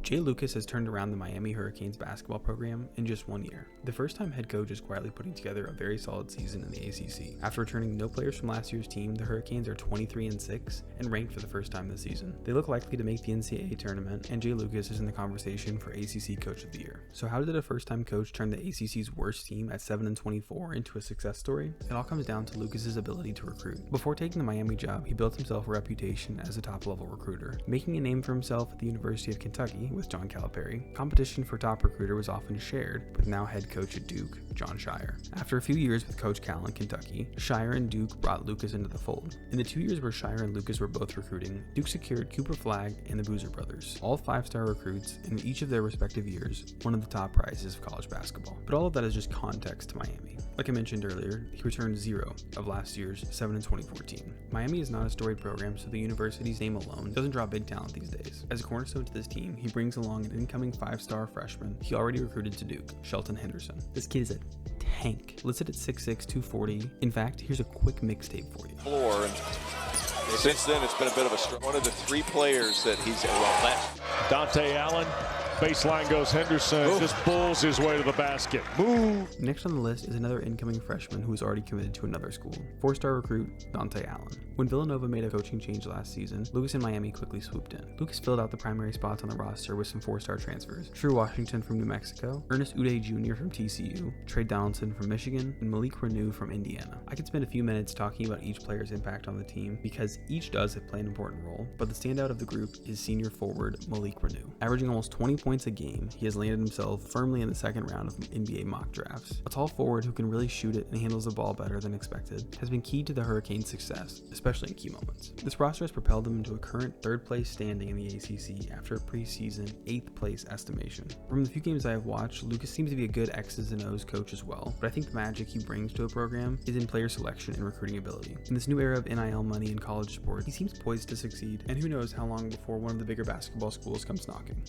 Jay Lucas has turned around the Miami Hurricanes basketball program in just 1 year. The first-time head coach is quietly putting together a very solid season in the ACC. After returning no players from last year's team, the Hurricanes are 23-6 and ranked for the first time this season. They look likely to make the NCAA tournament, and Jay Lucas is in the conversation for ACC Coach of the Year. So how did a first-time coach turn the ACC's worst team at 7-24 into a success story? It all comes down to Lucas's ability to recruit. Before taking the Miami job, he built himself a reputation as a top-level recruiter, making a name for himself at the University of Kentucky with John Calipari. Competition for top recruiter was often shared with now head coach at Duke, Jon Scheyer. After a few years with Coach Cal in Kentucky, Scheyer and Duke brought Lucas into the fold. In the 2 years where Scheyer and Lucas were both recruiting, Duke secured Cooper Flagg and the Boozer brothers, all 5-star recruits in each of their respective years, one of the top prizes of college basketball. But all of that is just context to Miami. Like I mentioned earlier, he returned 0 of last year's 7-2014. Miami is not a storied program, so the university's name alone doesn't draw big talent these days. As a cornerstone to this team, he brings along an incoming 5-star freshman he already recruited to Duke, Shelton Henderson. This kid is a tank, listed at 6'6", 240. In fact, here's a quick mixtape for you. Floor, and since then it's been a bit of a one of the 3 players that he's left. Dante Allen, baseline goes Henderson, just bulls his way to the basket. Move! Next on the list is another incoming freshman who is already committed to another school, 4-star recruit Dante Allen. When Villanova made a coaching change last season, Lucas and Miami quickly swooped in. Lucas filled out the primary spots on the roster with some 4-star transfers: True Washington from New Mexico, Ernest Udeh Jr. from TCU, Trey Donaldson from Michigan, and Malik Renew from Indiana. I could spend a few minutes talking about each player's impact on the team because each does play an important role, but the standout of the group is senior forward Malik Renew. Averaging almost 20 points a game, he has landed himself firmly in the second round of NBA mock drafts. A tall forward who can really shoot it and handles the ball better than expected has been key to the Hurricanes' success, especially in key moments. This roster has propelled them into a current 3rd place standing in the ACC after a preseason 8th place estimation. From the few games I have watched, Lucas seems to be a good X's and O's coach as well, but I think the magic he brings to a program is in player selection and recruiting ability. In this new era of NIL money in college sports, he seems poised to succeed, and who knows how long before one of the bigger basketball schools comes knocking.